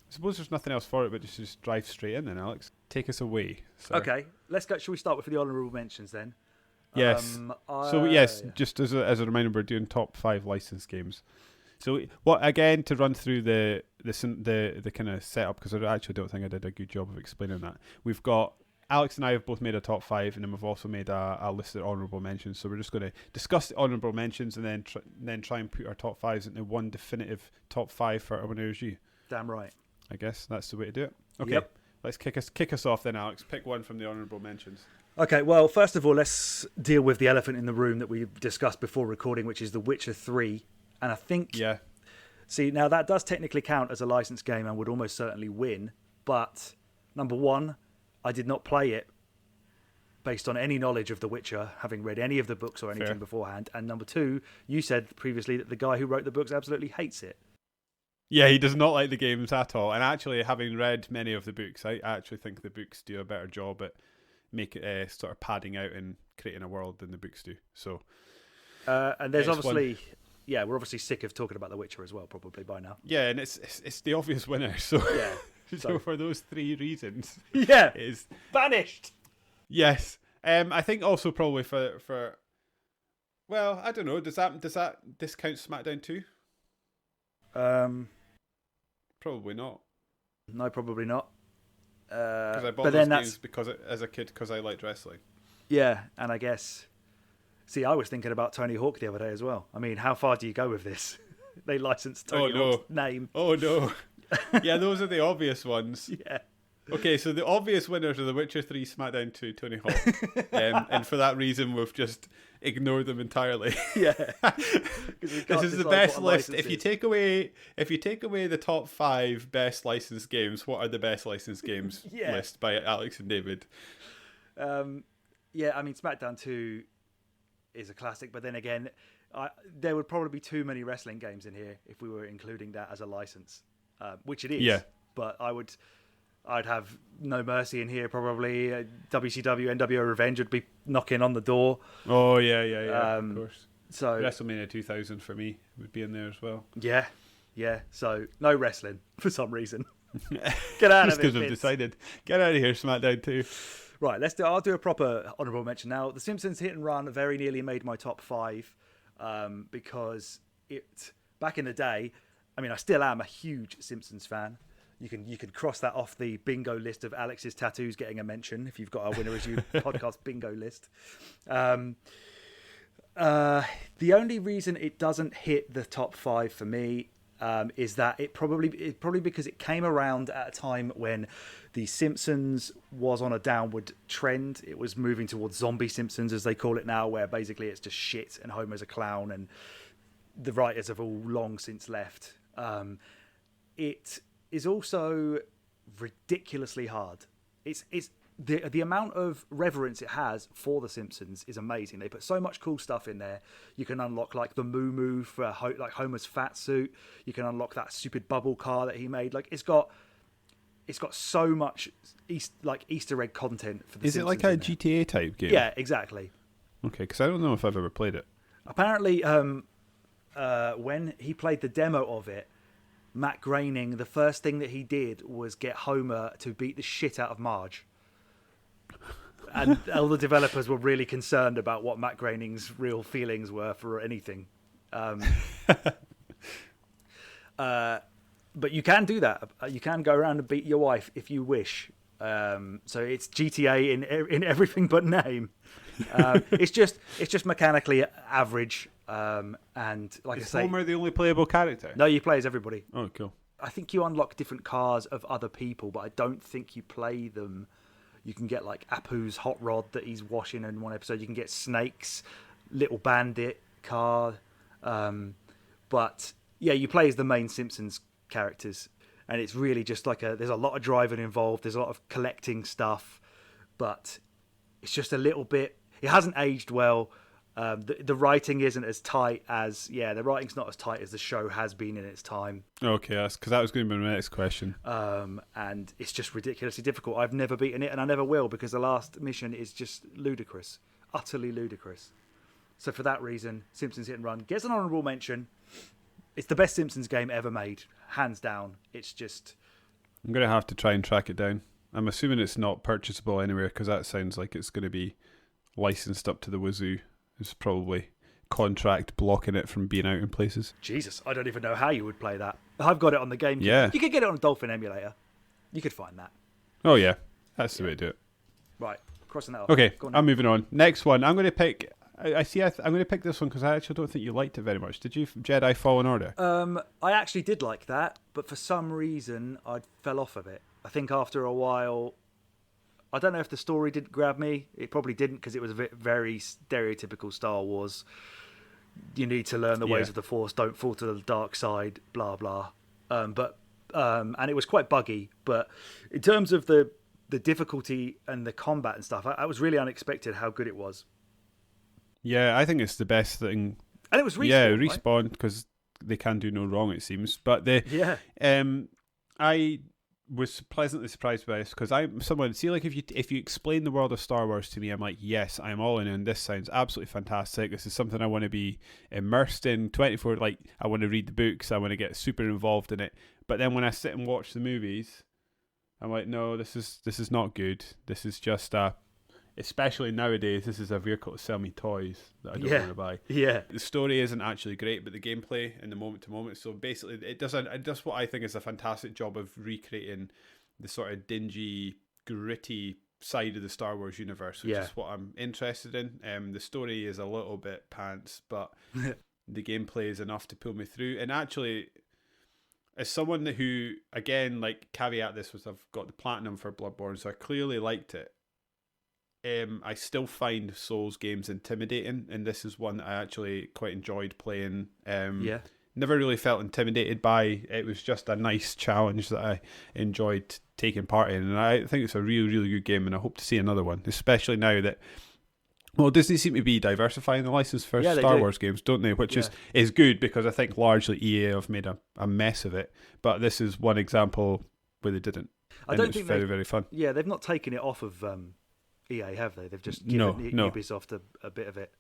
suppose there's nothing else for it, but just drive straight in then, Alex. Take us away, sir. Okay, let's go. Shall we start with the honourable mentions then? Yes. So yes, just as a reminder, we're doing top 5 licensed games. So what again to run through the kind of setup, because I actually don't think I did a good job of explaining that. We've got Alex and I have both made a top 5, and then we've also made a list of honourable mentions. So we're just going to discuss the honourable mentions and then try and put our top 5s into one definitive top 5 for our winner is you. Damn right. I guess that's the way to do it. Okay, Yep. let's kick us off then, Alex. Pick one from the honourable mentions. Okay, well, first of all, let's deal with the elephant in the room that we discussed before recording, which is The Witcher 3. And I think... Yeah. See, now that does technically count as a licensed game and would almost certainly win. But, number one, I did not play it based on any knowledge of The Witcher, having read any of the books or anything beforehand. And number two, you said previously that the guy who wrote the books absolutely hates it. Yeah, he does not like the games at all. And actually, having read many of the books, I actually think the books do a better job at sort of padding out and creating a world than the books do. So, and there's obviously, yeah, we're obviously sick of talking about The Witcher as well, probably by now. Yeah, and it's the obvious winner. So, yeah. So for those 3 reasons, yeah, it is vanished. Yes, I think also probably for well, I don't know. Does that discount SmackDown too? Probably not. No, probably not. Because I bought those games as a kid because I liked wrestling. Yeah, and I guess. See, I was thinking about Tony Hawk the other day as well. I mean, how far do you go with this? They licensed Tony Hawk's name. Oh no! Yeah, those are the obvious ones. Yeah. Okay, so the obvious winners are The Witcher 3, SmackDown 2, Tony Hawk, and for that reason, we've just ignored them entirely. Yeah, this is the best list. If you take away the top 5 best licensed games, what are the best licensed games list by Alex and David? Yeah, I mean SmackDown 2 is a classic, but then again, there would probably be too many wrestling games in here if we were including that as a license, which it is. Yeah, but I'd have No Mercy in here probably. WCW, NWO Revenge would be knocking on the door. Oh, yeah, of course. So WrestleMania 2000 for me would be in there as well. Yeah. So no wrestling for some reason. Get out of it. Because we've decided. Get out of here, SmackDown 2. Right, I'll do a proper honourable mention now. The Simpsons Hit and Run very nearly made my top 5 because back in the day, I mean, I still am a huge Simpsons fan. You can cross that off the bingo list of Alex's tattoos getting a mention if you've got our Winner Is You podcast bingo list. The only reason it doesn't hit the top 5 for me is that it probably because it came around at a time when The Simpsons was on a downward trend. It was moving towards zombie Simpsons, as they call it now, where basically it's just shit and Homer's a clown and the writers have all long since left. It is also ridiculously hard. It's the amount of reverence it has for The Simpsons is amazing. They put so much cool stuff in there. You can unlock like the Moo for like Homer's fat suit. You can unlock that stupid bubble car that he made. Like it's got so much Easter egg content for the Simpsons. Is it like a GTA type game? Yeah, exactly. Okay, because I don't know if I've ever played it. Apparently, when he played the demo of it, Matt Groening, the first thing that he did was get Homer to beat the shit out of Marge. And all the developers were really concerned about what Matt Groening's real feelings were for anything. But you can do that. You can go around and beat your wife if you wish. So it's GTA in everything but name. It's just mechanically average. And like Is I say, Homer the only playable character? No, you play as everybody. Oh, cool. I think you unlock different cars of other people, but I don't think you play them. You can get like Apu's hot rod that he's washing in one episode. You can get Snake's little bandit car. But yeah, you play as the main Simpsons characters. And it's really just there's a lot of driving involved. There's a lot of collecting stuff. But it's just a little bit, it hasn't aged well. The writing isn't as tight as the writing's not as tight as the show has been in its time. Okay, that's because that was going to be my next question. And it's just ridiculously difficult. I've never beaten it, and I never will, because the last mission is just ludicrous, utterly ludicrous. So for that reason, Simpsons Hit and Run gets an honourable mention. It's the best Simpsons game ever made, hands down. It's just I'm going to have to try and track it down. I'm assuming it's not purchasable anywhere because that sounds like it's going to be licensed up to the wazoo. It's probably contract blocking it from being out in places. Jesus, I don't even know how you would play that. I've got it on the GameCube. Yeah. You could get it on a Dolphin emulator. You could find that. Oh, yeah. That's the way to do it. Right, crossing that off. Okay, I'm moving on. Next one. I'm going to pick... I'm going to pick this one because I actually don't think you liked it very much. Did you? Jedi Fallen Order? I actually did like that, but for some reason I fell off of it. I think after a while... I don't know if the story didn't grab me. It probably didn't because it was a very stereotypical Star Wars. You need to learn the ways of the Force. Don't fall to the dark side. Blah blah. And it was quite buggy. But in terms of the difficulty and the combat and stuff, I was really unexpected how good it was. Yeah, I think it's the best thing. And it was Respawn. Yeah, Respawn because they can do no wrong. It seems, but I was pleasantly surprised by this because I'm someone. See, like if you explain the world of Star Wars to me, I'm like, yes, I'm all in. And this sounds absolutely fantastic. This is something I want to be immersed in 24. Like I want to read the books. I want to get super involved in it. But then when I sit and watch the movies, I'm like, no, this is not good. This is just especially nowadays, this is a vehicle to sell me toys that I don't want to buy. Yeah. The story isn't actually great, but the gameplay and the moment to moment. So basically, it does what I think is a fantastic job of recreating the sort of dingy, gritty side of the Star Wars universe, which is what I'm interested in. The story is a little bit pants, but the gameplay is enough to pull me through. And actually, as someone who, again, like caveat this was I've got the platinum for Bloodborne, so I clearly liked it. I still find Souls games intimidating, and this is one that I actually quite enjoyed playing. Never really felt intimidated by. It was just a nice challenge that I enjoyed taking part in, and I think it's a really, really good game, and I hope to see another one, especially now that, well, Disney seem to be diversifying the license for Star Wars games, don't they? Which is good because I think largely EA have made a mess of it, but this is one example where they didn't. I don't think it's very, very fun. Yeah, they've not taken it off of EA, have they? They've just given Ubisoft a bit of it.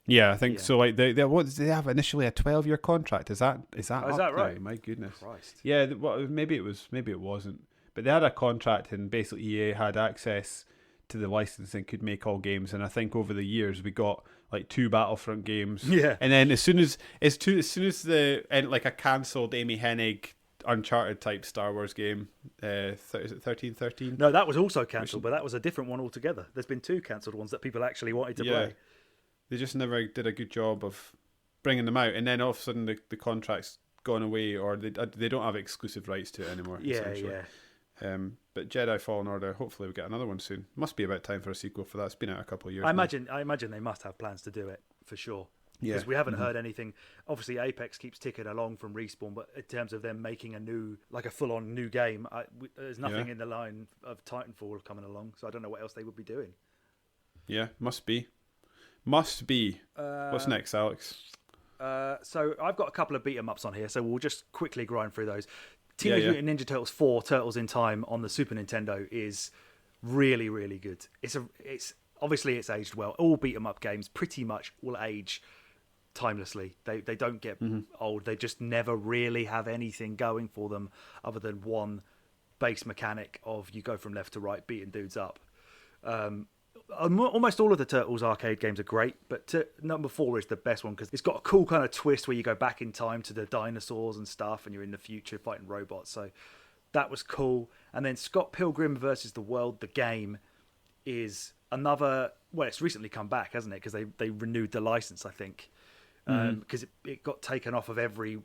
Yeah, I think so. Like they have initially a 12-year contract. Is that right? Now? My goodness. Christ. Yeah, well, maybe it wasn't. But they had a contract, and basically EA had access to the licensing, could make all games. And I think over the years we got like 2 Battlefront games. Yeah. And then as soon as a cancelled Amy Hennig Uncharted type Star Wars game, is it 1313? No, that was also cancelled, but that was a different one altogether. There's been 2 cancelled ones that people actually wanted to play. They just never did a good job of bringing them out, and then all of a sudden the contract's gone away, or they don't have exclusive rights to it anymore. But Jedi Fallen Order, hopefully we'll get another one soon. Must be about time for a sequel for that. It's been out a couple of years. I imagine they must have plans to do it for sure. Because we haven't heard anything. Obviously, Apex keeps ticking along from Respawn, but in terms of them making a full-on new game, there's nothing in the line of Titanfall coming along. So I don't know what else they would be doing. Yeah, must be. What's next, Alex? So I've got a couple of beat-em-ups on here, so we'll just quickly grind through those. Teenage Mutant Ninja Turtles 4: Turtles in Time on the Super Nintendo is really, really good. It's obviously it's aged well. All beat-em-up games pretty much will age timelessly. They don't get old. They just never really have anything going for them other than one base mechanic of you go from left to right beating dudes up. Almost all of the Turtles arcade games are great, but number 4 is the best one because it's got a cool kind of twist where you go back in time to the dinosaurs and stuff and you're in the future fighting robots. So that was cool. And then Scott Pilgrim versus the World, the game, is another... Well, it's recently come back, hasn't it? Because they renewed the license, I think. Because it got taken off of every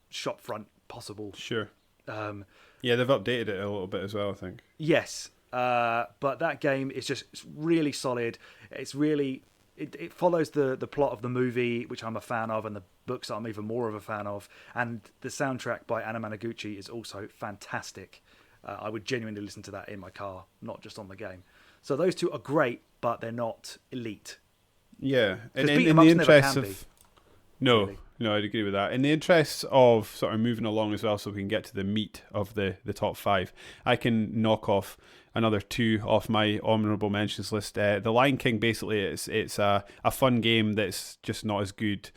shop front possible. Sure. Yeah, they've updated it a little bit as well, I think. Yes. But that game is it's really solid. It's really... It follows the plot of the movie, which I'm a fan of, and the books I'm even more of a fan of. And the soundtrack by Anna Managuchi is also fantastic. I would genuinely listen to that in my car, not just on the game. So those 2 are great, but they're not elite. Yeah. And in the interest of... No, I'd agree with that. In the interests of sort of moving along as well, so we can get to the meat of the top 5, I can knock off another 2 off my honourable mentions list. The Lion King, basically, it's a fun game that's just not as good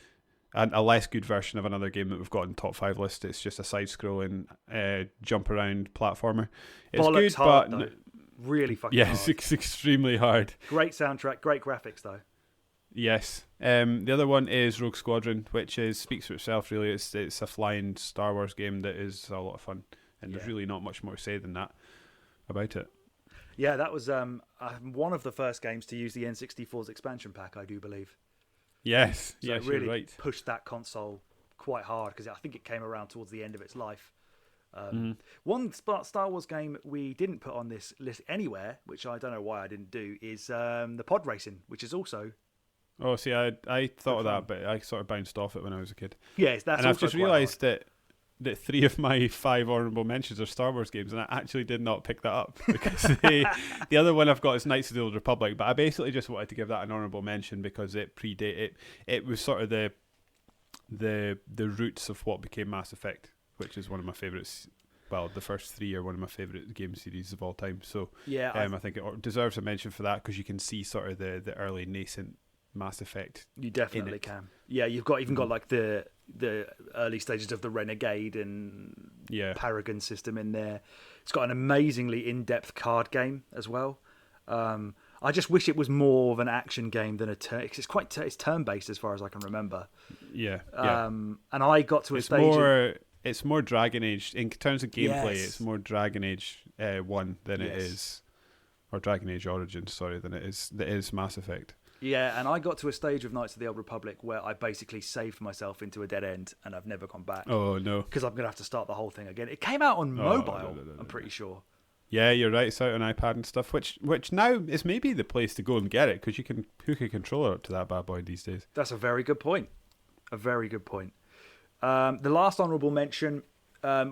a less good version of another game that we've got in top 5 list. It's just a side-scrolling jump around platformer. It's Bollocks good, hard, but though. Really fucking yes, hard. it's extremely hard. Great soundtrack, great graphics though. Yes. The other one is Rogue Squadron, which speaks for itself. Really, it's a flying Star Wars game that is a lot of fun, and there's really not much more to say than that about it. Yeah, that was one of the first games to use the N64's expansion pack, I do believe. Yes, So yes, it really you're right. pushed that console quite hard because I think it came around towards the end of its life. One Star Wars game we didn't put on this list anywhere, which I don't know why I didn't do, is the pod racing, which is also... Oh, see, I thought of that, but I sort of bounced off it when I was a kid. Yes, that's and I've also just quite realised that 3 of my 5 honourable mentions are Star Wars games, and I actually did not pick that up because the other one I've got is Knights of the Old Republic. But I basically just wanted to give that an honourable mention because it predated it was sort of the roots of what became Mass Effect, which is one of my favourites. Well, the first 3 are one of my favourite game series of all time. So Yeah, I think it deserves a mention for that because you can see sort of the early nascent Mass Effect. you definitely can. Yeah, you've even got like the early stages of the Renegade and Paragon system in there. It's got an amazingly in-depth card game as well. I just wish it was more of an action game than a turn. It's turn-based as far as I can remember. Yeah. And I got to a stage. It's more Dragon Age in terms of gameplay. Yes. It's more Dragon Age 1 than it Yes. is, or Dragon Age Origins, sorry, than it is Mass Effect. Yeah, and I got to a stage of Knights of the Old Republic where I basically saved myself into a dead end, and I've never gone back. Oh no! Because I'm gonna have to start the whole thing again. It came out on mobile. No. I'm pretty sure. Yeah, you're right. It's out on iPad and stuff, which now is maybe the place to go and get it because you can hook a controller up to that bad boy these days. That's a very good point. A very good point. The last honourable mention,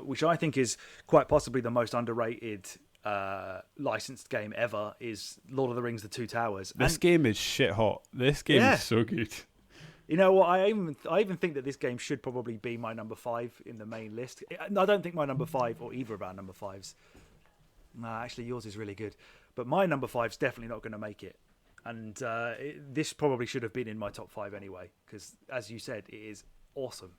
which I think is quite possibly the most underrated licensed game ever, is Lord of the Rings: The Two Towers. This game is shit hot. This game is so good. You know what? I even think that this game should probably be my number 5 in the main list. I don't think my number 5 or either of our number 5s. Nah, actually, yours is really good, but my number 5's definitely not going to make it. And this probably should have been in my top 5 anyway, because as you said, it is awesome.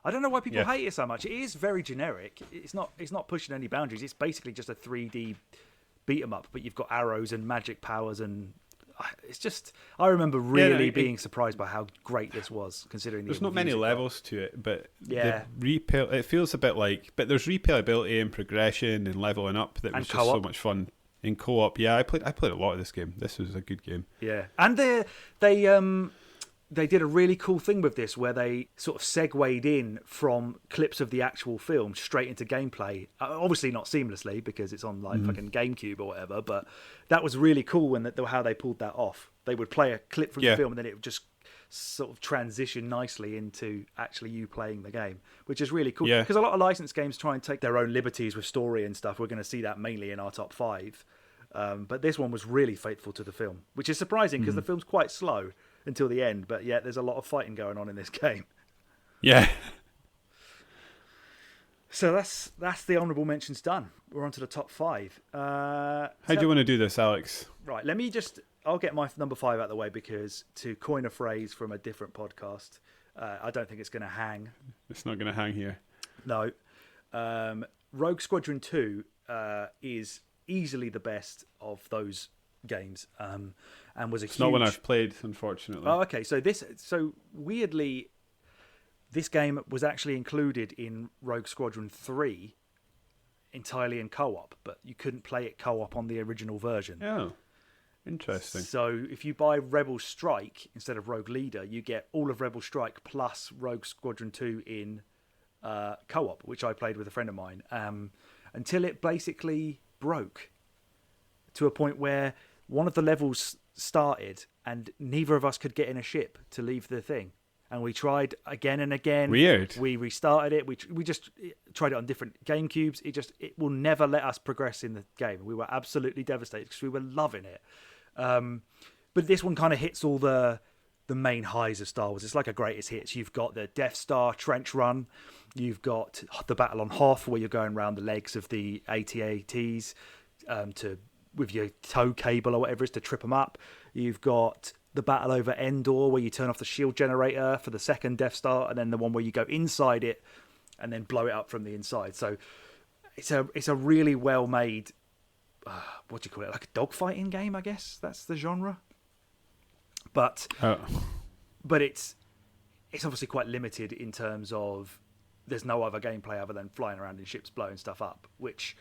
I don't know why people hate it so much. It is very generic. It's not pushing any boundaries. It's basically just a 3D beat 'em up, but you've got arrows and magic powers, and it's just. I remember really being surprised by how great this was, considering there's not many levels to it, but it feels a bit like. But there's replayability and progression and leveling up that was just so much fun in co-op. Yeah, I played a lot of this game. This was a good game. Yeah, and they did a really cool thing with this where they sort of segued in from clips of the actual film straight into gameplay. Obviously not seamlessly because it's on like fucking GameCube or whatever, but that was really cool when how they pulled that off. They would play a clip from the film and then it would just sort of transition nicely into actually you playing the game, which is really cool. Yeah. Because a lot of licensed games try and take their own liberties with story and stuff. We're going to see that mainly in our top 5. But this one was really faithful to the film, which is surprising because the film's quite slow until the end, but yeah, there's a lot of fighting going on in this game. Yeah. So that's the honourable mentions done. We're on to the top 5. How do you want to do this, Alex? Right, I'll get my number 5 out of the way because to coin a phrase from a different podcast, I don't think it's going to hang. It's not going to hang here. No. Rogue Squadron 2 is easily the best of those games, and was a It's not one I've played, unfortunately. Oh, okay. So weirdly, this game was actually included in Rogue Squadron 3 entirely in co-op, but you couldn't play it co-op on the original version. Oh, interesting. So if you buy Rebel Strike instead of Rogue Leader, you get all of Rebel Strike plus Rogue Squadron 2 in co-op, which I played with a friend of mine, until it basically broke to a point where one of the levels started and neither of us could get in a ship to leave the thing, and we tried again and again. Weird. We restarted it. We just tried it on different GameCubes. It will never let us progress in the game. We were absolutely devastated because we were loving it. But this one kind of hits all the main highs of Star Wars. It's like a greatest hits. You've got the Death Star trench run. You've got the battle on Hoth where you're going around the legs of the AT-ATs with your tow cable or whatever it is to trip them up. You've got the battle over Endor, where you turn off the shield generator for the second Death Star, and then the one where you go inside it and then blow it up from the inside. So it's a really well made, what do you call it, like a dogfighting game, I guess that's the genre. But it's obviously quite limited in terms of there's no other gameplay other than flying around in ships blowing stuff up, which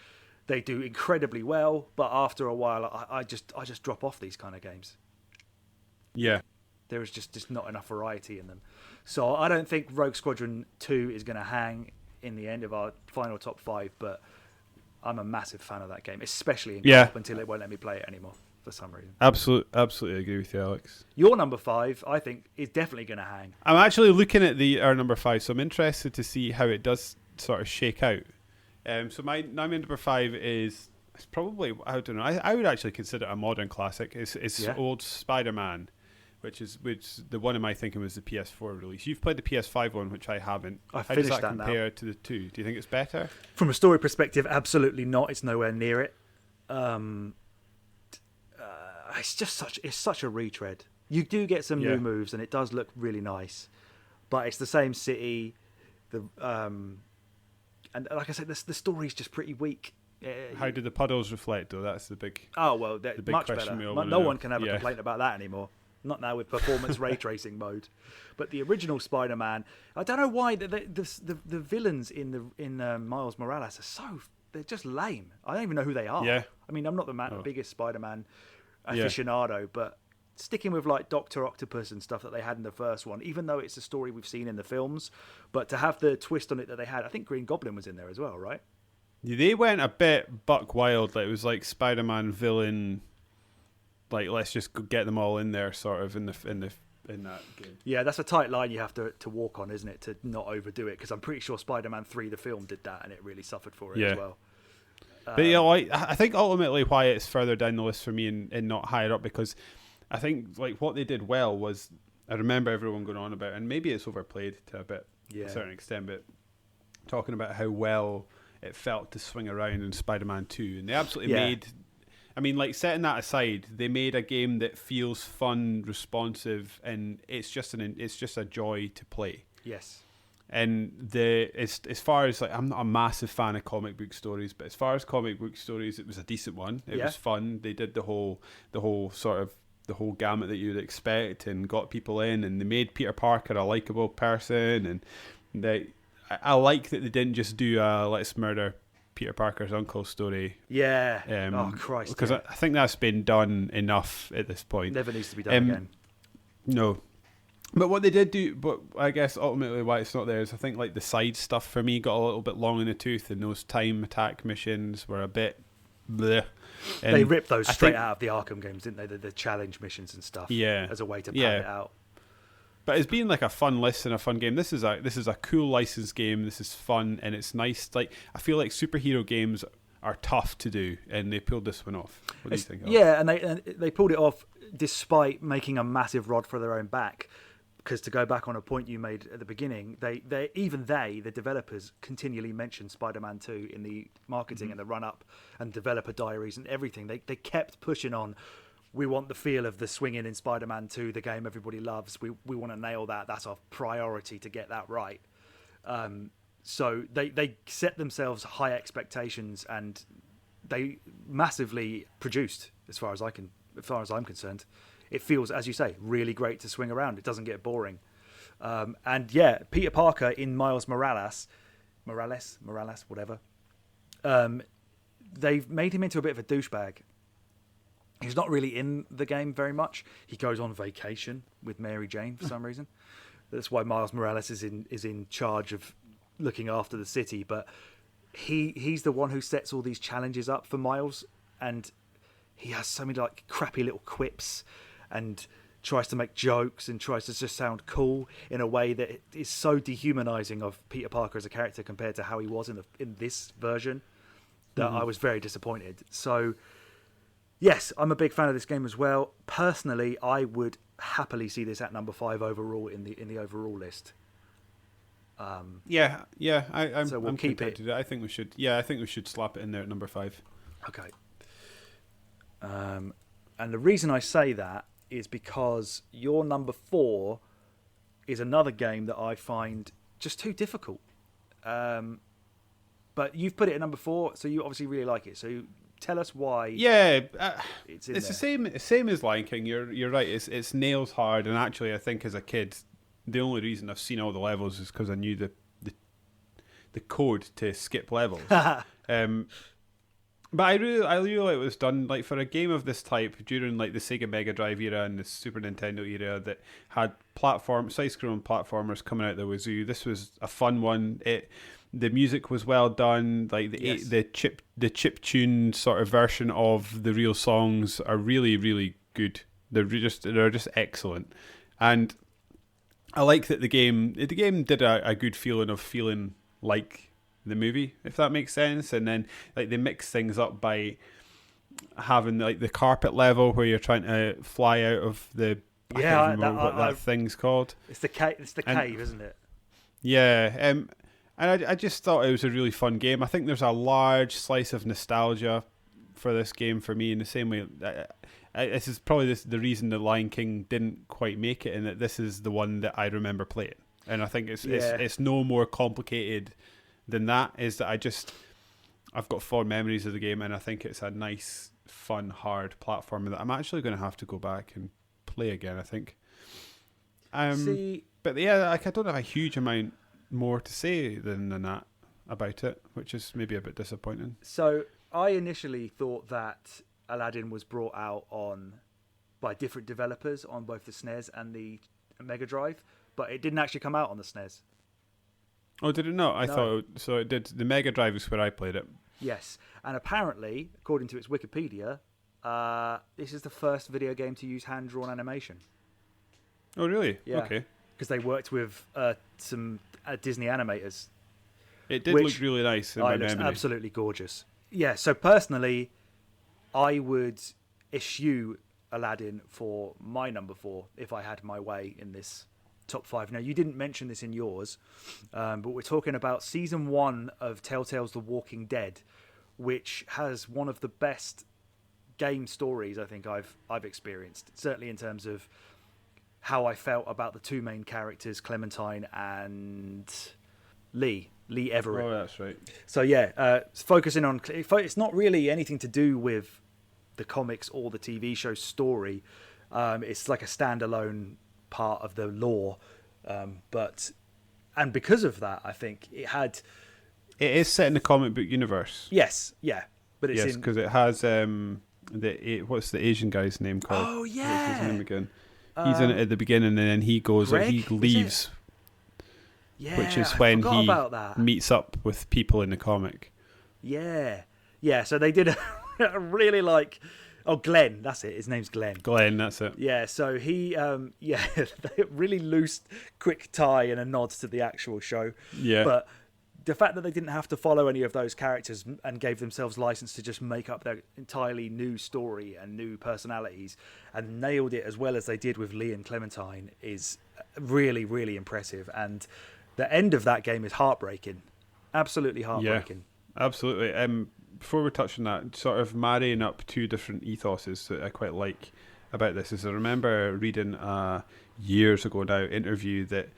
they do incredibly well. But after a while, I just drop off these kind of games. Yeah. There is just not enough variety in them. So I don't think Rogue Squadron 2 is going to hang in the end of our final top 5, but I'm a massive fan of that game, especially in co-op, until it won't let me play it anymore for some reason. Absolutely agree with you, Alex. Your number 5, I think, is definitely going to hang. I'm actually looking at our number 5, so I'm interested to see how it does sort of shake out. So my number 5 is, it's probably, I don't know, I would actually consider it a modern classic. It's old Spider-Man, which the one in my thinking was the PS4 release. You've played the PS5 one, which I haven't. I finished How does that that compare now. to the 2? Do you think it's better? From a story perspective, absolutely not. It's nowhere near it. It's such a retread. You do get some new moves, and it does look really nice, but it's the same city. And like I said, the story's just pretty weak. How do the puddles reflect, though? That's the big. Oh well, the big much question better. we all No know. one can have a complaint about that anymore. Not now with performance ray tracing mode. But the original Spider-Man, I don't know why the villains in Miles Morales they're just lame. I don't even know who they are. Yeah. I mean, I'm not the biggest Spider-Man aficionado, but sticking with like Dr. Octopus and stuff that they had in the first one, even though it's a story we've seen in the films, but to have the twist on it that they had, I think Green Goblin was in there as well, right? They went a bit buck wild. Like it was like Spider-Man villain. Like let's just get them all in there, sort of in that game. Yeah, that's a tight line you have to walk on, isn't it? To not overdo it, because I'm pretty sure Spider-Man 3, the film, did that, and it really suffered for it as well. But I think ultimately why it's further down the list for me and not higher up, because I think like what they did well was, I remember everyone going on about, and maybe it's overplayed to a certain extent, but talking about how well it felt to swing around in Spider-Man 2, and they absolutely made. I mean, like setting that aside, they made a game that feels fun, responsive, and it's just a joy to play. Yes. And as far as like, I'm not a massive fan of comic book stories, but as far as comic book stories, it was a decent one. It was fun. They did the whole gamut that you'd expect, and got people in, and they made Peter Parker a likable person, and I like that they didn't just do a let's murder Peter Parker's uncle story. Yeah. Oh Christ! Because I think that's been done enough at this point. Never needs to be done again. No. But what they did do, but I guess ultimately why it's not there is I think like the side stuff for me got a little bit long in the tooth, and those time attack missions were a bit bleh. And they ripped those straight out of the Arkham games, didn't they? The challenge missions and stuff. Yeah. As a way to pad it out. But it's been like a fun list and a fun game. This is a cool licensed game. This is fun and it's nice. Like I feel like superhero games are tough to do, and they pulled this one off. What do you think? Yeah, and they pulled it off despite making a massive rod for their own back. Because to go back on a point you made at the beginning, the developers continually mentioned Spider-Man 2 in the marketing and the run-up and developer diaries and everything. They kept pushing on. We want the feel of the swinging in Spider-Man 2, the game everybody loves. We want to nail that. That's our priority to get that right. So they set themselves high expectations, and they massively produced. As far as I'm concerned, it feels, as you say, really great to swing around. It doesn't get boring. And yeah, Peter Parker in Miles Morales, whatever. They've made him into a bit of a douchebag. He's not really in the game very much. He goes on vacation with Mary Jane for some reason. That's why Miles Morales is in charge of looking after the city. But he's the one who sets all these challenges up for Miles, and he has so many like crappy little quips and tries to make jokes and tries to just sound cool in a way that is so dehumanizing of Peter Parker as a character compared to how he was in this version that I was very disappointed. So yes, I'm a big fan of this game as well. Personally, I would happily see this at number 5 overall in the overall list. I'm so we'll keep it. I think we should. Yeah, I think we should slap it in there at number 5. Okay. And the reason I say that is because your number 4 is another game that I find just too difficult. But you've put it at number 4, so you obviously really like it. So tell us why. Yeah, it's the same as Lion King. You're right. It's nails hard, and actually, I think as a kid, the only reason I've seen all the levels is because I knew the code to skip levels. But I really like it was done. Like for a game of this type during like the Sega Mega Drive era and the Super Nintendo era that had side-scrolling platformers coming out the wazoo. This was a fun one. The music was well done. Like the chip tune sort of version of the real songs are really, really good. They're just excellent, and I like that the game did a good feeling of feeling like the movie, if that makes sense. And then like they mix things up by having like the carpet level where you're trying to fly out of the I can't remember what that thing's called. It's the cave, isn't it? Yeah, and I just thought it was a really fun game. I think there's a large slice of nostalgia for this game for me in the same way. This is probably the reason the Lion King didn't quite make it, and that this is the one that I remember playing. And I think it's no more complicated than that. Is that I've got fond memories of the game, and I think it's a nice, fun, hard platformer that I'm actually going to have to go back and play again, I think. But yeah, I don't have a huge amount more to say than that about it, which is maybe a bit disappointing. So I initially thought that Aladdin was brought out by different developers on both the SNES and the Mega Drive, but it didn't actually come out on the SNES. Oh, did it not? I thought so. It did. The Mega Drive is where I played it. Yes, and apparently, according to its Wikipedia, this is the first video game to use hand-drawn animation. Oh, really? Yeah. Okay. Because they worked with some Disney animators. It did look really nice in my memory. It looks absolutely gorgeous. Yeah, so personally, I would eschew Aladdin for my number 4 if I had my way in this top 5. Now, you didn't mention this in yours, but we're talking about Season 1 of Telltale's The Walking Dead, which has one of the best game stories I think I've experienced, certainly in terms of how I felt about the two main characters, Clementine and Lee Everett. Oh, that's right. So yeah, focusing on it's not really anything to do with the comics or the TV show story. It's like a standalone part of the lore, but because of that, I think it is set in the comic book universe. Yes, yeah, but it's because it has what's the Asian guy's name called? Oh yeah, what's his name again? He's in it at the beginning, and then he goes Greg, he leaves. Yeah, which is when he meets up with people in the comic. Yeah. So they did a really Glenn, that's it. His name's Glenn. Glenn, that's it. Yeah, so he, really loose, quick tie and a nod to the actual show. Yeah. But the fact that they didn't have to follow any of those characters and gave themselves license to just make up their entirely new story and new personalities and nailed it as well as they did with Lee and Clementine is really, really impressive. And the end of that game is heartbreaking. Absolutely heartbreaking. Yeah, absolutely. Before we touch on that, sort of marrying up two different ethoses that I quite like about this is I remember reading years ago now interview that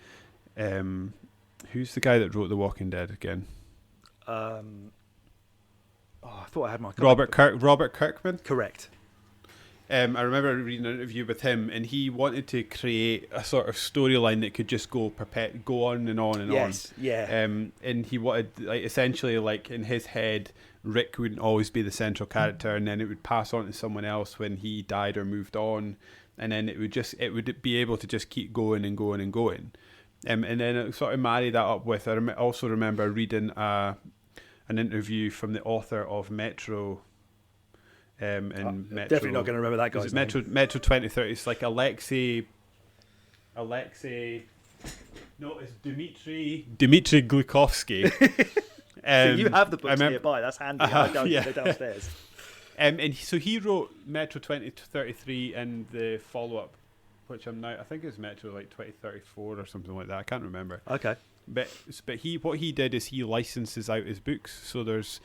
who's the guy that wrote The Walking Dead again? I thought I had my Robert Kirkman. Correct. I remember reading an interview with him, and he wanted to create a sort of storyline that could just go on and on and on. Yeah. And he wanted, essentially, in his head, Rick wouldn't always be the central character, and then it would pass on to someone else when he died or moved on, and then it would be able to just keep going and going and going. And then it sort of married that up with. I also remember reading an interview from the author of Metro. Metro, definitely not going to remember that guy's name. Metro 2030. It's like Alexei. No, it's Dmitry Glukovsky. So you have the books nearby. That's handy. I don't. They're downstairs. So he wrote Metro 2033 and the follow-up, which I think is Metro 2034 or something like that. I can't remember. Okay. But what he did is he licenses out his books. So there's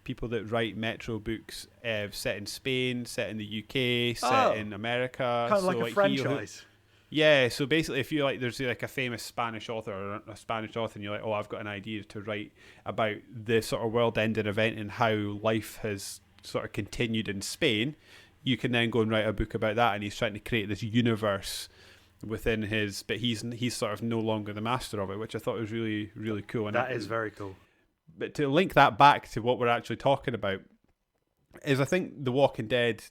people that write Metro books set in Spain, set in the UK, set in America. Kind of like a franchise. Yeah, so basically, if you like, there's like a famous Spanish author or a Spanish author, and you're like, oh, I've got an idea to write about the sort of world-ending event and how life has sort of continued in Spain, you can then go and write a book about that. And he's trying to create this universe within his, but he's sort of no longer the master of it, which I thought was really, really cool. And that is very cool. But to link that back to what we're actually talking about is, I think The Walking Dead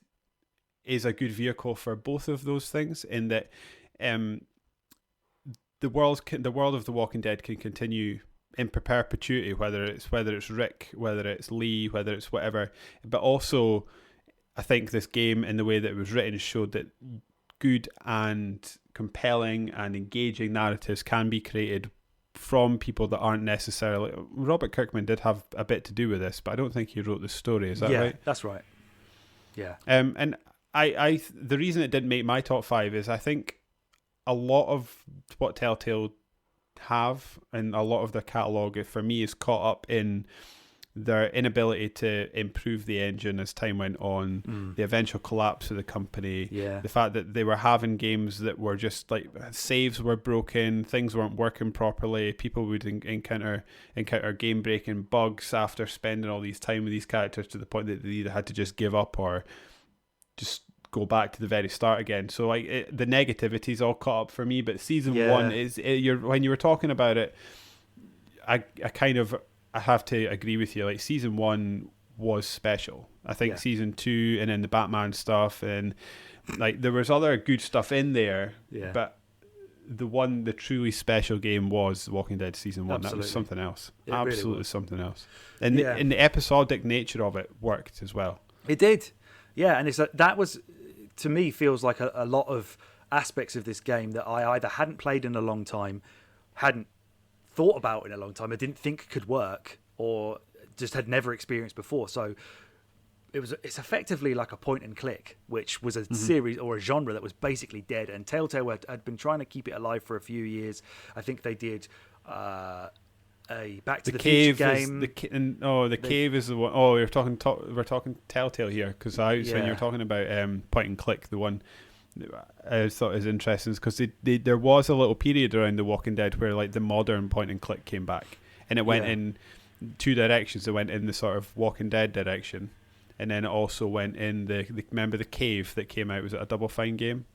is a good vehicle for both of those things, in that the world of The Walking Dead can continue in perpetuity, whether it's Rick, whether it's Lee, whether it's whatever. But also, I think this game, in the way that it was written, showed that good and compelling and engaging narratives can be created from people that aren't necessarily... Robert Kirkman did have a bit to do with this, but I don't think he wrote the story. Is that right? Yeah, that's right. Yeah. And I the reason it didn't make my top 5 is, I think a lot of what Telltale have and a lot of their catalogue, for me, is caught up in their inability to improve the engine as time went on, the eventual collapse of the company, the fact that they were having games that were just like, saves were broken, things weren't working properly, people would encounter game breaking bugs after spending all these time with these characters, to the point that they either had to just give up or just go back to the very start again. So like the negativity's all caught up for me. But season 1 is, when you were talking about it, I have to agree with you. Like, season 1 was special. I think season 2 and then the Batman stuff, and like there was other good stuff in there. Yeah. But the truly special game was Walking Dead season 1. Absolutely. That was something else. It absolutely really was something else. And the episodic nature of it worked as well. It did. Yeah, and that was, to me, feels like a lot of aspects of this game that I either hadn't played in a long time, hadn't thought about in a long time, I didn't think could work, or just had never experienced before. So it's effectively like a point and click, which was a series or a genre that was basically dead. And Telltale had been trying to keep it alive for a few years. I think they did a Back to the Future game. The Cave is the one. Oh, we're talking Telltale here, because when you're talking about point and click, the one I thought is interesting because there was a little period around The Walking Dead where like the modern point and click came back, and it went in two directions. It went in the sort of Walking Dead direction, and then it also went in the remember the Cave that came out, was it a Double Fine game?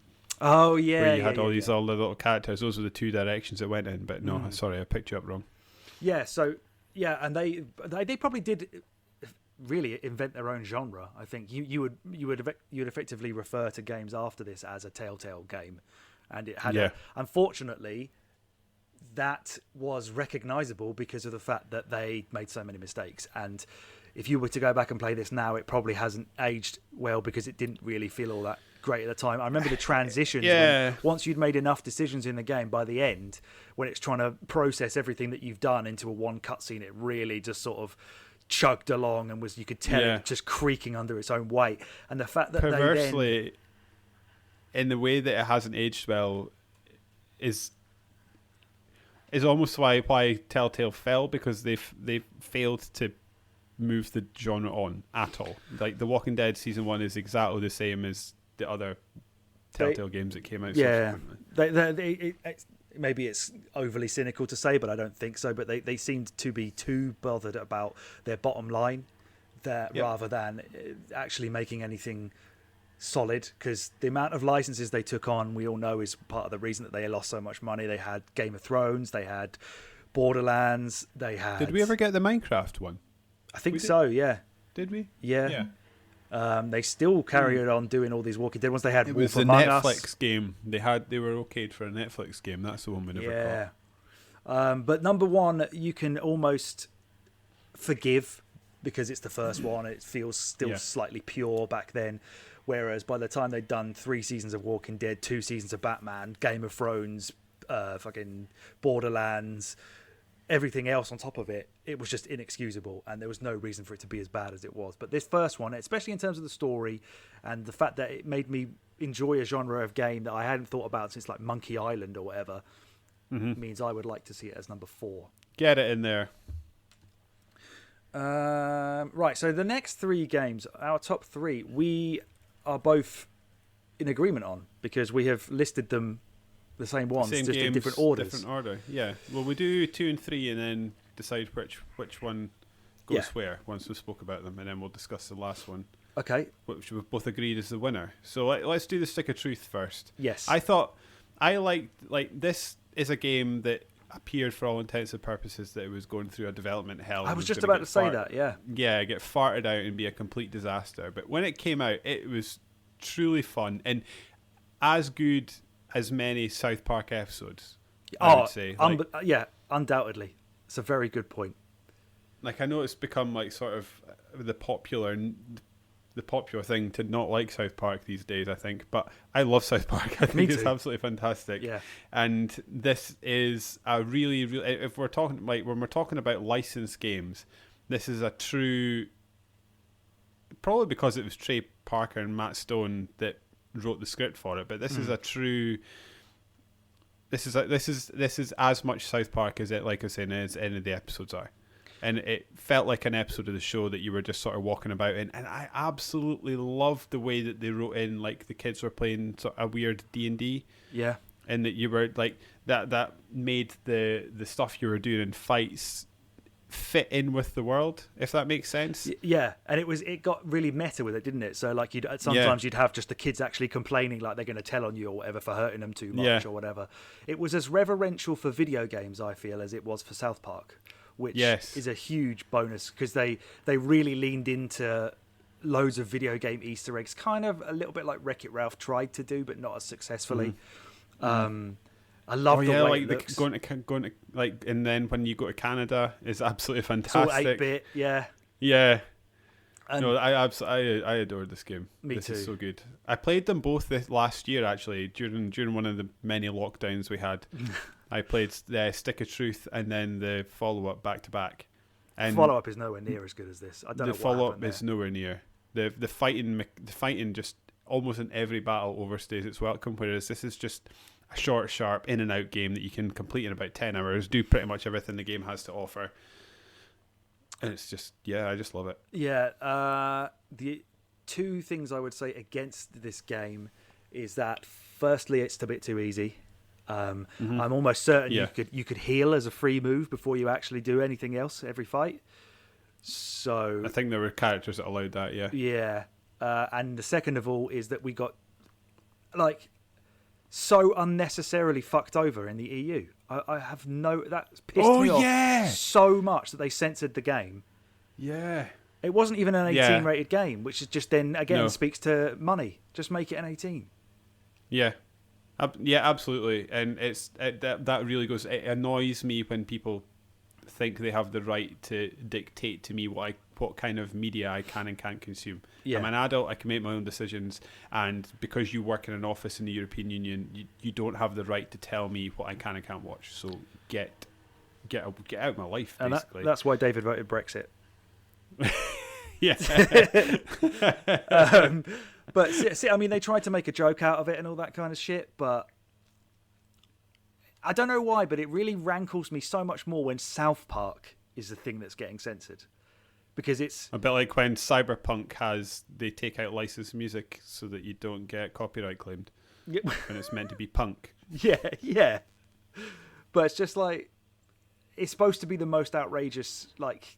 Oh yeah, where you had all these other little characters. Those were the two directions it went in. But no, sorry, I picked you up wrong. Yeah, so and they probably did really invent their own genre. I think you would effectively refer to games after this as a Telltale game, and it had unfortunately that was recognizable because of the fact that they made so many mistakes. And if you were to go back and play this now, it probably hasn't aged well because it didn't really feel all that great at the time. I remember the transitions. When, once you'd made enough decisions in the game, by the end, when it's trying to process everything that you've done into a one cutscene, it really just sort of chugged along, and you could tell it just creaking under its own weight. And the fact that perversely, in the way that it hasn't aged well, is almost why Telltale fell, because they failed to move the genre on at all. Like The Walking Dead season 1 is exactly the same as the other Telltale games that came out. Yeah, maybe it's overly cynical to say, but I don't think so. But they seemed to be too bothered about their bottom line rather than actually making anything solid, because the amount of licenses they took on, we all know, is part of the reason that they lost so much money. They had Game of Thrones, they had Borderlands, they had... Did we ever get the Minecraft one? I think so, yeah. Did we? Yeah. They still carried on doing all these Walking Dead ones. They had It was the Netflix game. They were okayed for a Netflix game. That's the one we never got. But number one, you can almost forgive because it's the first one. It feels still slightly pure back then. Whereas by the time they'd done 3 seasons of Walking Dead, 2 seasons of Batman, Game of Thrones, fucking Borderlands, everything else on top of it, it was just inexcusable, and there was no reason for it to be as bad as it was. But this first one, especially in terms of the story and the fact that it made me enjoy a genre of game that I hadn't thought about since like Monkey Island or whatever, means I would like to see it as number 4. Get it in there. Right, so the next 3 games, our top 3, we are both in agreement on because we have listed them the same ones, Same just games, in different orders. different order. Yeah. Well, we do 2 and 3, and then decide which one goes where once we spoke about them, and then we'll discuss the last one. Okay. Which we've both agreed is the winner. So let's do the Stick of Truth first. Yes. I thought I liked this is a game that appeared for all intents and purposes that it was going through a development hell. I was just about to say that. Yeah. Yeah, get farted out and be a complete disaster. But when it came out, it was truly fun and as good as many South Park episodes. I would say. Yeah, undoubtedly. It's a very good point. Like I know it's become like sort of the popular thing to not like South Park these days, I think, but I love South Park. I think it's absolutely fantastic. Yeah. And this is a really, really, if we're talking like when we're talking about licensed games, this is a true, probably because it was Trey Parker and Matt Stone that wrote the script for it, but this is a true, this is as much South Park as it, like I was saying, as any of the episodes are. And it felt like an episode of the show that you were just sort of walking about in. And I absolutely loved the way that they wrote in, like the kids were playing sort of a weird D&D. Yeah. And that you were like, that made the stuff you were doing in fights fit in with the world, if that makes sense. Yeah. And it got really meta with it, didn't it? So like sometimes you'd have just the kids actually complaining like they're going to tell on you or whatever for hurting them too much or whatever. It was as reverential for video games, I feel, as it was for South Park. Which is a huge bonus because they really leaned into loads of video game Easter eggs, kind of a little bit like Wreck-It Ralph tried to do, but not as successfully. I love the way like it looks. Going to like, and then when you go to Canada, is absolutely fantastic. It's all 8-bit, yeah. Yeah. No, I adore this game. Me this too. Is so good. I played them both this last year actually during one of the many lockdowns we had. I played the Stick of Truth and then the follow-up back to back. And follow-up is nowhere near as good as this. I don't know what happened there. The follow-up is nowhere near. The fighting just almost in every battle overstays its welcome, whereas this is just a short, sharp, in and out game that you can complete in about 10 hours, do pretty much everything the game has to offer. And it's just, I just love it. Yeah, the 2 things I would say against this game is that, firstly, it's a bit too easy. I'm almost certain you could heal as a free move before you actually do anything else every fight. So I think there were characters that allowed that. Yeah. And the second of all is that we got like so unnecessarily fucked over in the EU. I have that's pissed me off so much that they censored the game. Yeah. It wasn't even an 18 rated game, which is just then again speaks to money. Just make it an 18. Yeah. Yeah, absolutely, and that really goes. It annoys me when people think they have the right to dictate to me what kind of media I can and can't consume. Yeah. I'm an adult; I can make my own decisions, and because you work in an office in the European Union, you don't have the right to tell me what I can and can't watch. So get out of my life, basically. And that's why David voted Brexit. Yeah. But see, I mean, they tried to make a joke out of it and all that kind of shit, but I don't know why, but it really rankles me so much more when South Park is the thing that's getting censored. Because it's a bit like when Cyberpunk they take out licensed music so that you don't get copyright claimed when it's meant to be punk. Yeah. But it's just like, it's supposed to be the most outrageous, like,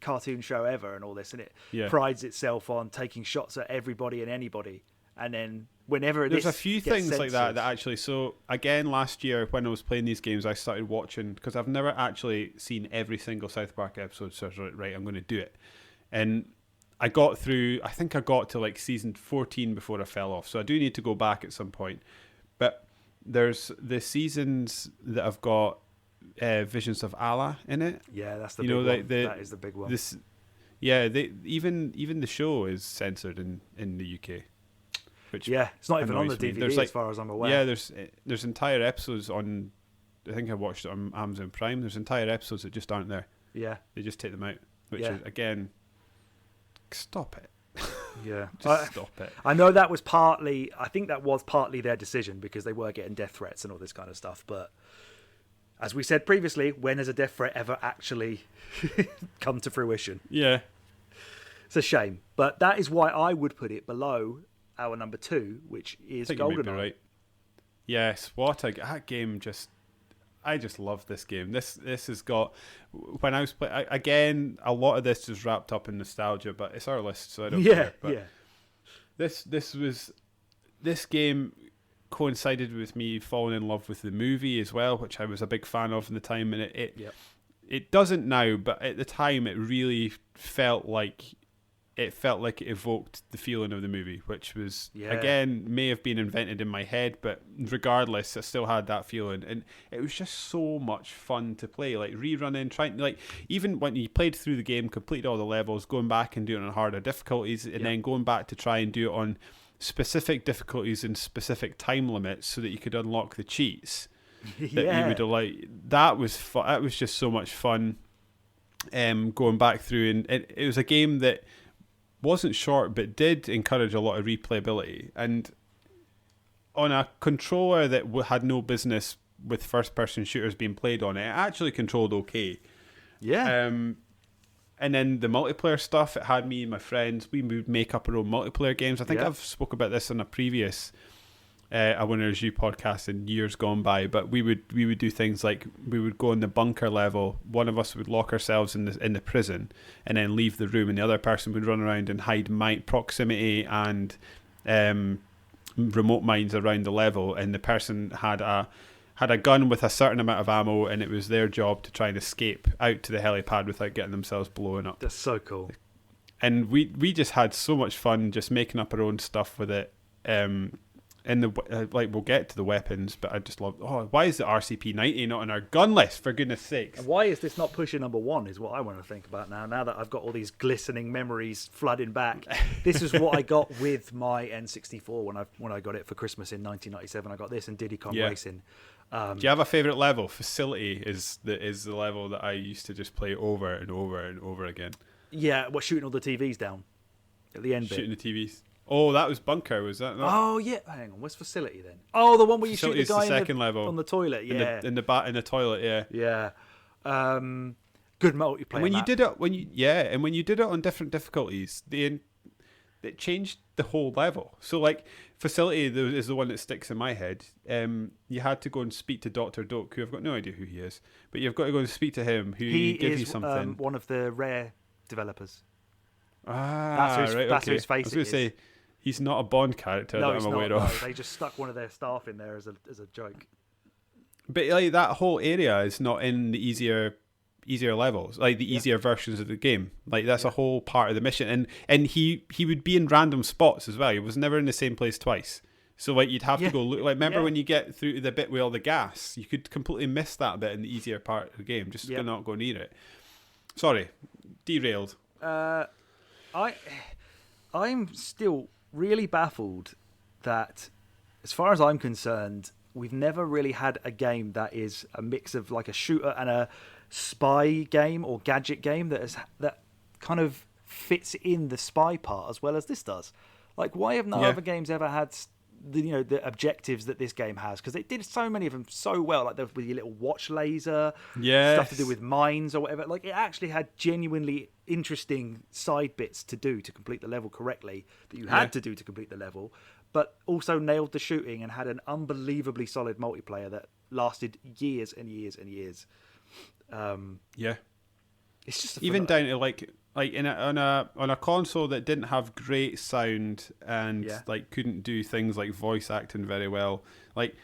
cartoon show ever and all this, and it prides itself on taking shots at everybody and anybody, and then whenever there's a few things like that actually. So again, last year when I was playing these games, I started watching, because I've never actually seen every single South Park episode, so I was like, right, I'm going to do it. And I think I got to like season 14 before I fell off, so I do need to go back at some point. But there's the seasons that I've got Visions of Allah in it. Yeah, that's the big one. That is the big one. Even the show is censored in the UK. Which it's not even on the DVD as far as I'm aware. Yeah, there's entire episodes on. I think I watched it on Amazon Prime. There's entire episodes that just aren't there. Yeah, they just take them out, which is again, stop it. Yeah, stop it. I know that was partly. I think that was partly their decision because they were getting death threats and all this kind of stuff, but. as we said previously, when has a Death Threat ever actually come to fruition? Yeah. It's a shame. But that is why I would put it below our number 2, which is GoldenEye. Right. Yes, what that game I just love this game. This has got, when I was playing, again, a lot of this is wrapped up in nostalgia, but it's our list, so I don't care. But this game coincided with me falling in love with the movie as well, which I was a big fan of in the time, and it doesn't now, but at the time it really felt like it evoked the feeling of the movie, which was again may have been invented in my head, but regardless, I still had that feeling, and it was just so much fun to play. Like rerunning, trying, like even when you played through the game, completed all the levels, going back and doing it on harder difficulties, and then going back to try and do it on specific difficulties and specific time limits so that you could unlock the cheats that you would like. That was fun. That was just so much fun. Going back through, and it was a game that wasn't short but did encourage a lot of replayability, and on a controller that had no business with first person shooters being played on it actually controlled okay. And then the multiplayer stuff, it had me and my friends, we would make up our own multiplayer games. I think I've spoke about this on a previous A Winner's You podcast in years gone by, but we would do things like we would go in the bunker level. One of us would lock ourselves in the prison and then leave the room, and the other person would run around and hide proximity and remote mines around the level, and the person had a gun with a certain amount of ammo, and it was their job to try and escape out to the helipad without getting themselves blown up. That's so cool. And we just had so much fun just making up our own stuff with it. And we'll get to the weapons, but I just love. Why is the RCP-90 not on our gun list? For goodness sakes! And why is this not pushing number 1? Is what I want to think about now. Now that I've got all these glistening memories flooding back, this is what I got with my N64 when I got it for Christmas in 1997. I got this and Diddy Kong Racing. Do you have a favourite level? Facility is the level that I used to just play over and over and over again. Yeah, shooting all the TVs down at the end. Shooting the TVs. Oh, that was bunker, was that not? Oh yeah, hang on. What's facility then? Oh, the one where you shoot the guy level on the toilet. Yeah, in the toilet. Yeah, yeah. Good multiplayer. And when you did it on different difficulties, it changed the whole level. So like facility is the one that sticks in my head. You had to go and speak to Dr. Doak, who I've got no idea who he is, but you've got to go and speak to him. He gives you something. One of the Rare developers. That's who his face is. I was going to say, he's not a Bond character that I'm aware of. No, they just stuck one of their staff in there as a joke. But like that whole area is not in the easier levels, like the easier versions of the game. Like that's a whole part of the mission, and he would be in random spots as well. He was never in the same place twice. So like you'd have to go look. Like remember when you get through to the bit with all the gas, you could completely miss that bit in the easier part of the game. Just not go near it. Sorry, derailed. I'm still really baffled that, as far as I'm concerned, we've never really had a game that is a mix of like a shooter and a spy game or gadget game that kind of fits in the spy part as well as this does. Like, why have no other games ever had the objectives that this game has? Because it did so many of them so well, like with your little watch laser, stuff to do with mines or whatever. Like, it actually had genuinely interesting side bits to do to complete the level correctly that you had to do to complete the level, but also nailed the shooting and had an unbelievably solid multiplayer that lasted years and years and years. It's just even down to like on a console that didn't have great sound and like couldn't do things like voice acting very well. Like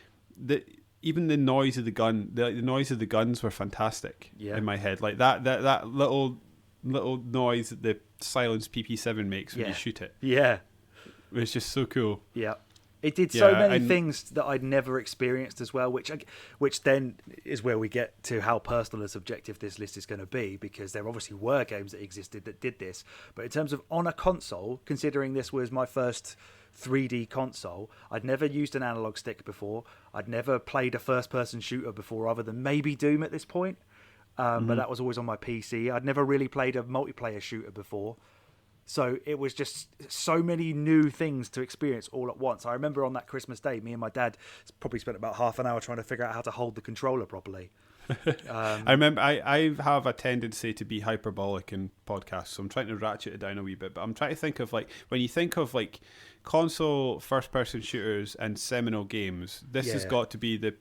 even the noise of the gun, the noise of the guns were fantastic in my head. Like that little noise that the silenced PP7 makes when you shoot it. Yeah, it's just so cool. Yeah. It did so many things that I'd never experienced as well, which then is where we get to how personal and subjective this list is going to be, because there obviously were games that existed that did this. But in terms of on a console, considering this was my first 3D console, I'd never used an analog stick before. I'd never played a first-person shooter before, other than maybe Doom at this point. But that was always on my PC. I'd never really played a multiplayer shooter before. So it was just so many new things to experience all at once. I remember on that Christmas day, me and my dad probably spent about half an hour trying to figure out how to hold the controller properly. I remember I have a tendency to be hyperbolic in podcasts, so I'm trying to ratchet it down a wee bit. But I'm trying to think of like when you think of like console first-person shooters and seminal games, this has got to be the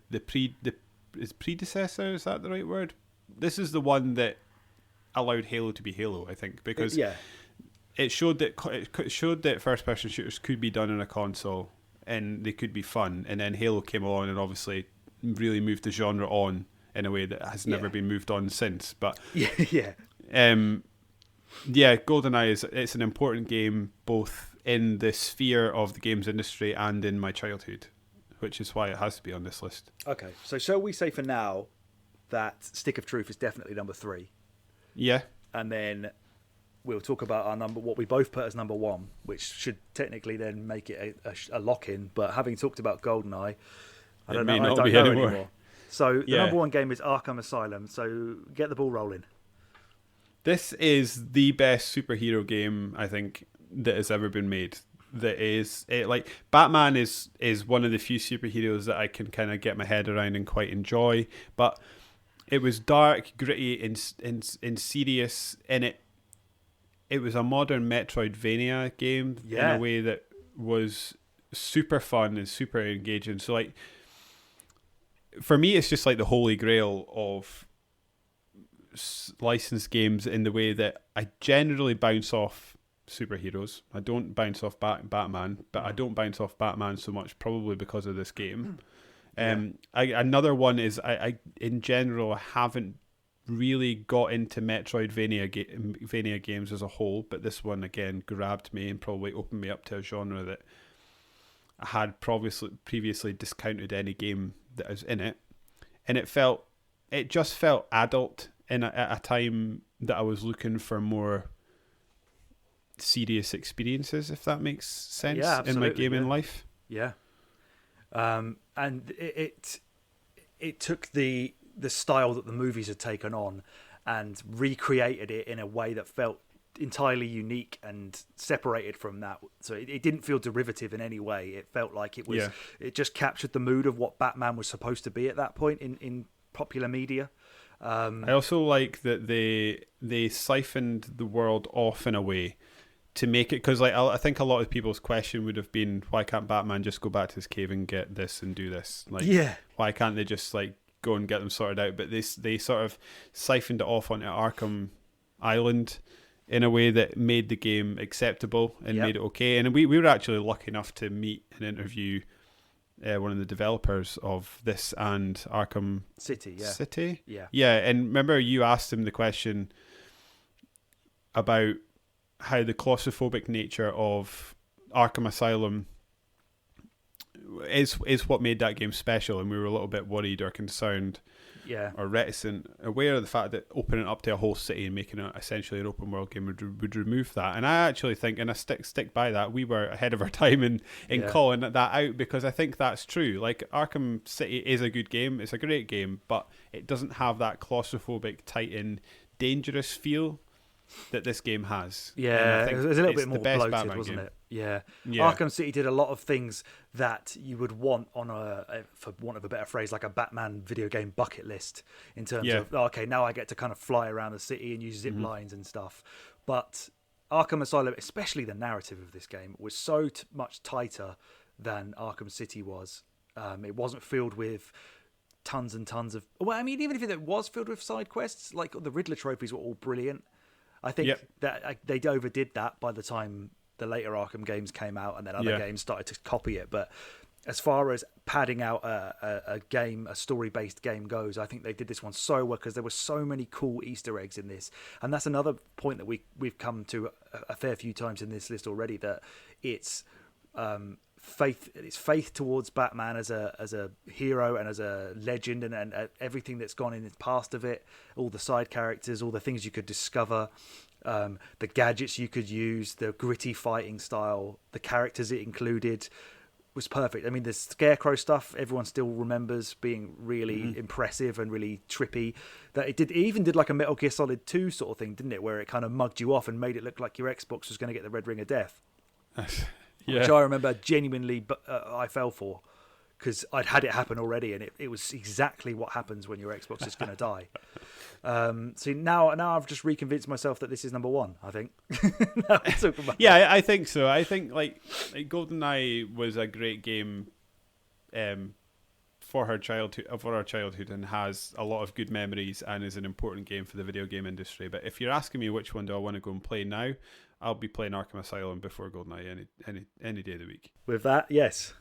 predecessor. Is that the right word? This is the one that allowed Halo to be Halo, I think, because it showed that first-person shooters could be done on a console and they could be fun. And then Halo came along and obviously really moved the genre on in a way that has never been moved on since. But GoldenEye it's an important game both in the sphere of the games industry and in my childhood, which is why it has to be on this list. Okay, so shall we say for now that Stick of Truth is definitely number 3? Yeah. And then we'll talk about what we both put as number 1, which should technically then make it a lock-in. But having talked about GoldenEye, I don't know anymore. So the number 1 game is Arkham Asylum. So get the ball rolling. This is the best superhero game I think that has ever been made. That is it. Like Batman is one of the few superheroes that I can kind of get my head around and quite enjoy. But it was dark, gritty, and serious, and it was a modern Metroidvania game in a way that was super fun and super engaging. So like for me, it's just like the holy grail of licensed games in the way that I generally bounce off superheroes. I don't bounce off Batman, but I don't bounce off Batman so much probably because of this game. Another one is I in general haven't really got into Metroidvania games as a whole, but this one again grabbed me and probably opened me up to a genre that I had previously discounted any game that was in it, and it just felt adult at a time that I was looking for more serious experiences, if that makes sense, in my gaming life. Yeah. And it took the style that the movies had taken on and recreated it in a way that felt entirely unique and separated from that. So it didn't feel derivative in any way. It felt like it was. It just captured the mood of what Batman was supposed to be at that point in popular media. I also like that they siphoned the world off in a way to make it, because like I think a lot of people's question would have been, why can't Batman just go back to his cave and get this and do this? Like, why can't they just like go and get them sorted out? But they sort of siphoned it off onto Arkham Island in a way that made the game acceptable and made it okay. And we were actually lucky enough to meet and interview one of the developers of this and Arkham City. And remember you asked him the question about how the claustrophobic nature of Arkham Asylum is what made that game special, and we were a little bit worried or concerned or reticent, aware of the fact that opening it up to a whole city and making it essentially an open world game would remove that. And I actually think, and I stick by that, we were ahead of our time in calling that out, because I think that's true. Like Arkham City is a good game, it's a great game, but it doesn't have that claustrophobic, tight and dangerous feel that this game has. It was a little bit more bloated, Batman wasn't game. it? Yeah. Arkham City did a lot of things that you would want on for want of a better phrase, like a Batman video game bucket list, in terms of, okay, now I get to kind of fly around the city and use zip lines and stuff. But Arkham Asylum, especially the narrative of this game, was so much tighter than Arkham City was. It wasn't filled with tons and tons of... Well, I mean, even if it was filled with side quests, like the Riddler trophies were all brilliant. I think that they overdid that by the time the later Arkham games came out, and then other games started to copy it. But as far as padding out a story-based game goes, I think they did this one so well, because there were so many cool Easter eggs in this. And that's another point that we've come to a fair few times in this list already, that it's faith towards Batman as a hero and as a legend, and everything that's gone in the past of it, all the side characters, all the things you could discover, the gadgets you could use, the gritty fighting style, the characters it included was perfect. I mean, the Scarecrow stuff everyone still remembers being really impressive and really trippy. That it even did like a Metal Gear Solid 2 sort of thing, didn't it, where it kind of mugged you off and made it look like your Xbox was going to get the red ring of death. Which I remember genuinely I fell for, because I'd had it happen already, and it was exactly what happens when your Xbox is going to die. So now I've just reconvinced myself that this is number one. I think. Yeah, I think so. I think like GoldenEye was a great game for our childhood, and has a lot of good memories, and is an important game for the video game industry. But if you're asking me which one do I want to go and play now, I'll be playing Arkham Asylum before GoldenEye any day of the week. With that, yes.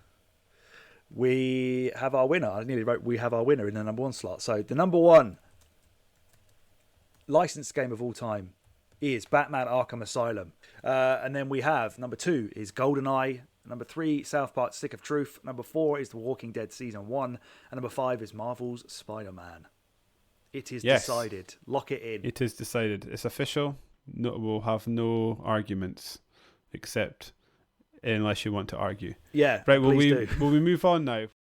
We have our winner. I nearly wrote we have our winner in the number one slot. So the number one licensed game of all time is Batman Arkham Asylum. And then we have number 2 is GoldenEye. Number 3, South Park Stick of Truth. Number 4 is The Walking Dead Season 1. And number 5 is Marvel's Spider-Man. It is decided. Lock it in. It is decided. It's official. No, we'll have no arguments, except unless you want to argue. Yeah, right. Will we move on now?